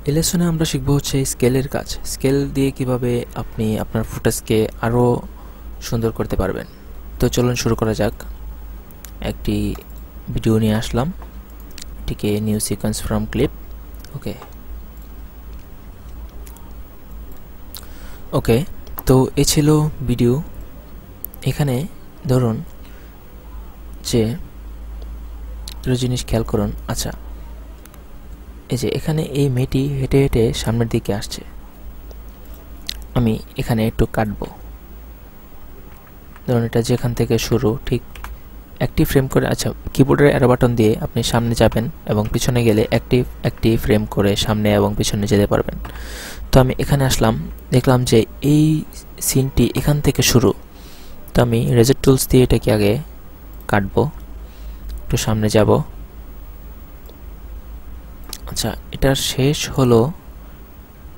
এই লেসনে আমরা শিখব হচ্ছে স্কেলের কাজ। স্কেল দিয়ে কিভাবে আপনি আপনার ফুটেজকে আরও সুন্দর করতে পারবেন। তো চলুন শুরু করা যাক। একটি ভিডিও নিয়ে আসলাম, এটিকে নিউ সিকোয়েন্স ফ্রম ক্লিপ। ওকে, তো এ ছিল ভিডিও। এখানে ধরুন যে জিনিস খেয়াল করুন। আচ্ছা, এই যে এখানে এই মেয়েটি হেঁটে হেঁটে সামনের দিকে আসছে। আমি এখানে একটু কাটবো। ধরুন এটা যেখান থেকে শুরু, ঠিক একটি ফ্রেম করে। আচ্ছা, কিবোর্ডের অ্যারো বাটন দিয়ে আপনি সামনে যাবেন এবং পিছনে গেলে একটি ফ্রেম করে সামনে এবং পিছনে যেতে পারবেন। তো আমি এখানে আসলাম, দেখলাম যে এই সিনটি এখান থেকে শুরু। তো আমি রেজার টুলস দিয়ে এটাকে আগে কাটবো, একটু সামনে যাব। আচ্ছা, এটার শেষ হলো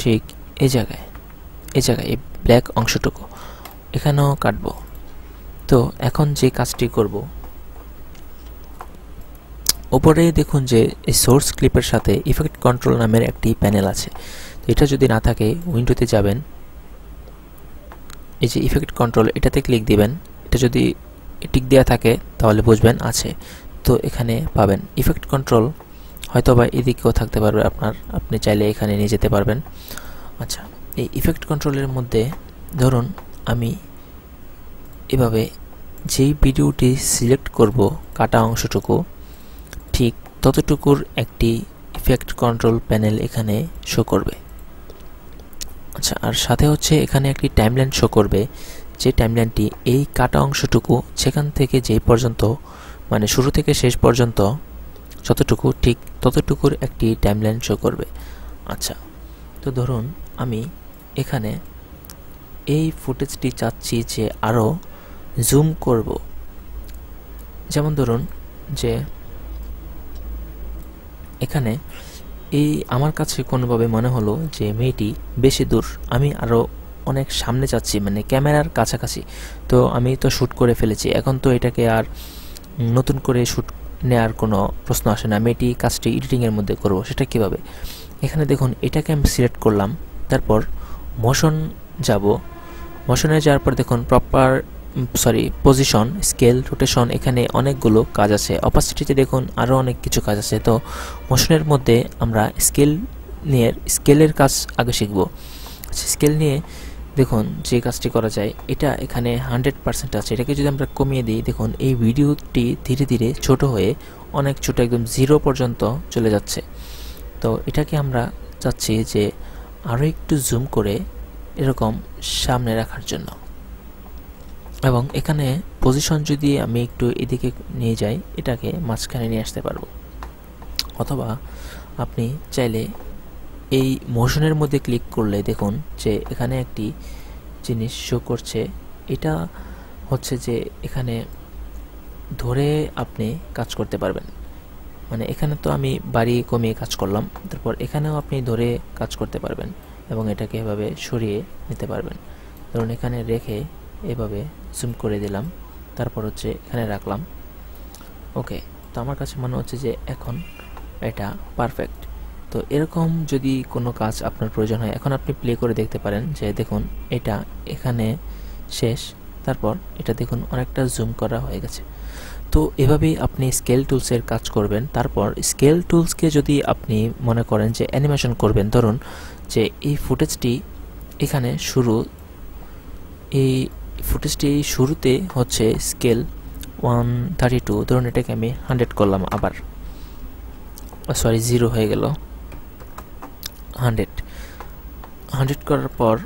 ঠিক এই জায়গায়, এই ব্ল্যাক অংশটুকু এখানেও কাটবো। তো এখন যে কাজটি করব, ওপরে দেখুন যে এই সোর্স ক্লিপের সাথে ইফেক্ট কন্ট্রোল নামের একটি প্যানেল আছে। তো এটা যদি না থাকে উইন্ডোতে যাবেন, এই যে ইফেক্ট কন্ট্রোল, এটাতে ক্লিক দিবেন। এটা যদি টিক দেওয়া থাকে তাহলে বুঝবেন আছে। তো এখানে পাবেন ইফেক্ট কন্ট্রোল, হয়তো বা এদিকেও থাকতে পারবে আপনি চাইলে এখানে নিয়ে যেতে পারবেন। আচ্ছা, এই ইফেক্ট কন্ট্রোলের মধ্যে ধরুন আমি এভাবে যেই ভিডিওটি সিলেক্ট করব, কাটা অংশটুকু, ঠিক ততটুকুর একটি ইফেক্ট কন্ট্রোল প্যানেল এখানে শো করবে। আচ্ছা, আর সাথে হচ্ছে এখানে একটি টাইমলাইন শো করবে, যে টাইমলাইনটি এই কাটা অংশটুকু সেখান থেকে যেই পর্যন্ত, মানে শুরু থেকে শেষ পর্যন্ত যতটুকু, ঠিক ততটুকুর একটি টাইমলাইন শো করবে। আচ্ছা, তো ধরুন আমি এখানে এই ফুটেজটি চাচ্ছি যে আরও জুম করব। যেমন ধরুন যে এখানে এই আমার কাছে কোনোভাবে মনে হলো যে মেয়েটি বেশি দূর, আমি আরও অনেক সামনে যাচ্ছি, মানে ক্যামেরার কাছাকাছি। তো আমি তো শ্যুট করে ফেলেছি, এখন তো এটাকে আর নতুন করে শ্যুট নেওয়ার কোনো প্রশ্ন আসে না। মেয়েটি কাজটি এডিটিংয়ের মধ্যে করব, সেটা কীভাবে? এখানে দেখুন এটাকে আমি সিলেক্ট করলাম, তারপর মোশন যাব। মোশনে যাওয়ার পর দেখুন পজিশন, স্কেল, রোটেশন, এখানে অনেকগুলো কাজ আছে। অপাসিটিতে দেখুন আরও অনেক কিছু কাজ আছে। তো মোশনের মধ্যে আমরা স্কেলের কাজ আগে শিখব। স্কেল নিয়ে দেখুন যে কাজটি করা যায়, এটা এখানে 100% আছে। এটাকে যদি আমরা কমিয়ে দিই, দেখুন এই ভিডিওটি ধীরে ধীরে ছোট হয়ে অনেক ছোট, একদম 0 পর্যন্ত চলে যাচ্ছে। তো এটাকে আমরা চাচ্ছি যে আরও একটু জুম করে এরকম সামনে রাখার জন্য। এবং এখানে পজিশন যদি আমি একটু এদিকে নিয়ে যাই, এটাকে মাঝখানে নিয়ে আসতে পারবো। অথবা আপনি চাইলে এই মোশনের মধ্যে ক্লিক করলে দেখুন যে এখানে একটি জিনিস শো করছে। এটা হচ্ছে যে এখানে ধরে আপনি কাজ করতে পারবেন। মানে এখানে তো আমি বাড়িয়ে কমিয়ে কাজ করলাম, তারপর এখানেও আপনি ধরে কাজ করতে পারবেন এবং এটাকে এভাবে সরিয়ে নিতে পারবেন। ধরুন এখানে রেখে এভাবে জুম করে দিলাম, তারপর হচ্ছে এখানে রাখলাম। ওকে, তো আমার কাছে মনে হচ্ছে যে এখন এটা পারফেক্ট। তো এরকম যদি কোনো কাজ আপনার প্রয়োজন হয়, এখন আপনি প্লে করে দেখতে পারেন যে দেখুন এটা এখানে শেষ, তারপর এটা দেখুন অনেকটা জুম করা হয়ে গেছে। তো এভাবেই আপনি স্কেল টুলসের কাজ করবেন। তারপর স্কেল টুলসকে যদি আপনি মনে করেন যে অ্যানিমেশন করবেন, ধরুন যে এই ফুটেজটি এখানে শুরু, এই ফুটেজটি শুরুতে হচ্ছে স্কেল 132, ধরুন এটাকে আমি 100 করলাম, আবার 0 হয়ে গেল, 100 করার পর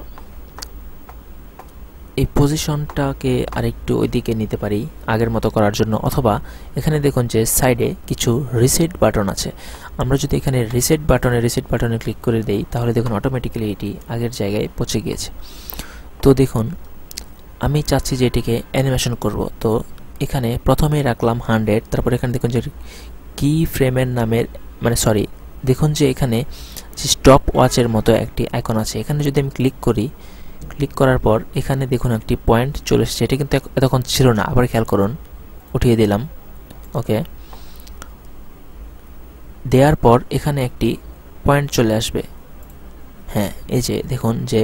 এই পজিশনটাকে আরেকটু ওইদিকে নিতে পারি আগের মতো করার জন্য। অথবা এখানে দেখুন যে সাইডে কিছু রিসেট বাটন আছে। আমরা যদি এখানে রিসেট বাটনে ক্লিক করে দেই, তাহলে দেখুন অটোমেটিক্যালি এটি আগের জায়গায় পৌঁছে গিয়েছে। তো দেখুন আমি চাচ্ছি যে এটিকে অ্যানিমেশন করব। তো এখানে প্রথমেই রাখলাম 100, তারপর এখানে দেখুন যে কি ফ্রেমের নামের, দেখুন যে এখানে স্টপ ওয়াচের মতো একটি আইকন আছে। এখানে যদি আমি ক্লিক করার পর এখানে দেখুন একটি পয়েন্ট চলে এসেছে। এটি কিন্তু এতক্ষণ ছিল না, আবার খেয়াল করুন, উঠিয়ে দিলাম। ওকে, দেওয়ার পর এখানে একটি পয়েন্ট চলে আসবে। হ্যাঁ, এই যে দেখুন যে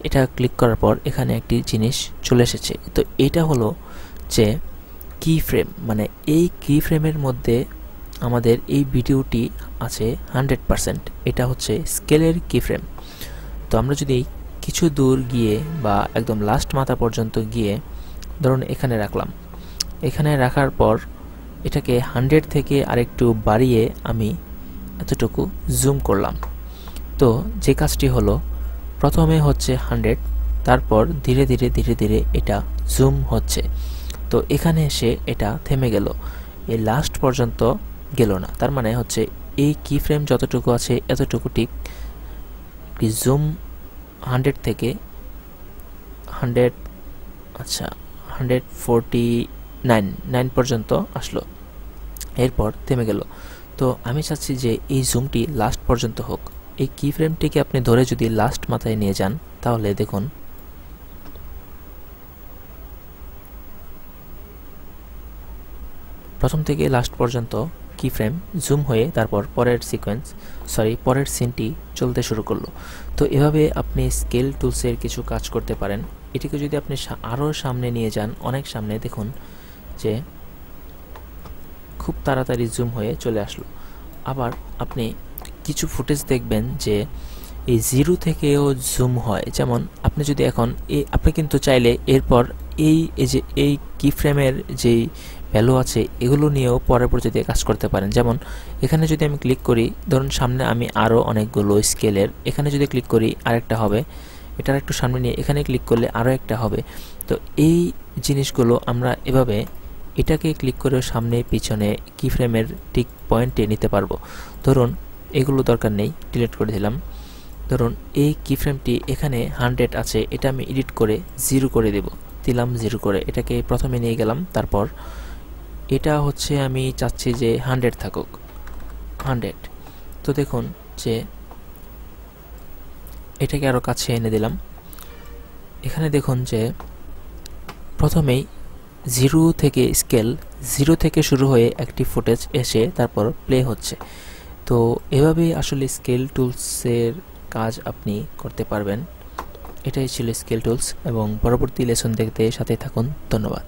এটা ক্লিক করার পর এখানে একটি জিনিস চলে এসেছে। তো এটা হলো যে কি ফ্রেম, মানে এই কি ফ্রেমের মধ্যে আমাদের এই ভিডিওটি আছে 100%। এটা হচ্ছে স্কেলের কি ফ্রেম। তো আমরা যদি কিছু দূর গিয়ে বা একদম লাস্ট মাথা পর্যন্ত গিয়ে ধরুন এখানে রাখলাম, এখানে রাখার পর এটাকে 100 থেকে আরেকটু বাড়িয়ে আমি এতটুকু জুম করলাম। তো যে কাজটি হলো, প্রথমে হচ্ছে 100, তারপর ধীরে ধীরে ধীরে ধীরে এটা জুম হচ্ছে। তো এখানে এসে এটা থেমে গেল, এই লাস্ট পর্যন্ত গেল না। তার মানে হচ্ছে এই কি ফ্রেম যতটুকু আছে এতটুকু ঠিক জুম 100 থেকে 100, আচ্ছা 149 পর্যন্ত আসলো, এরপর থেমে গেল। তো আমি চাচ্ছি যে এই জুমটি লাস্ট পর্যন্ত হোক। এই কি ফ্রেমটিকে আপনি ধরে যদি লাস্ট মাথায় নিয়ে যান, তাহলে দেখুন প্রথম থেকে লাস্ট পর্যন্ত কি ফ্রেম জুম হয়ে তারপর পরের সিনটি চলতে শুরু করলো। তো এভাবে আপনি স্কেল টুলসের কিছু কাজ করতে পারেন। এটিকে যদি আপনি আরও সামনে নিয়ে যান, অনেক সামনে, দেখুন যে খুব তাড়াতাড়ি জুম হয়ে চলে আসলো। আবার আপনি কিছু ফুটেজ দেখবেন যে এই 0 থেকেও জুম হয়। যেমন আপনি যদি এখন আপনি কিন্তু চাইলে এরপর এই যে এই কি ফ্রেমের যেই ভ্যালু আছে এগুলো নিয়েও পরবর্তীতে কাজ করতে পারেন। যেমন এখানে যদি আমি ক্লিক করি, ধরুন সামনে আমি আরও অনেকগুলো স্কেলের, এখানে যদি ক্লিক করি আরেকটা হবে, এটার একটু সামনে নিয়ে এখানে ক্লিক করলে আরও একটা হবে। তো এই জিনিসগুলো আমরা এভাবে এটাকে ক্লিক করে সামনে পিছনে কি ফ্রেমের ঠিক পয়েন্টে নিতে পারবো। ধরুন এগুলো দরকার নেই, ডিলিট করে দিলাম। ধরুন এই কি ফ্রেমটি এখানে 100 আছে, এটা আমি এডিট করে 0 করে দিলাম 0 করে, এটাকে প্রথমে নিয়ে গেলাম। তারপর এটা হচ্ছে আমি চাচ্ছি যে 100 থাকুক, 100। তো দেখুন যে এটাকে আরও কাছে এনে দিলাম। এখানে দেখুন যে প্রথমেই 0 থেকে শুরু হয়ে একটি ফুটেজ এসে তারপর প্লে হচ্ছে। তো এভাবেই আসলে স্কেল টুলসের কাজ আপনি করতে পারবেন। এটাই ছিল স্কেল টুলস, এবং পরবর্তী লেসন দেখতে সাথে থাকুন। ধন্যবাদ।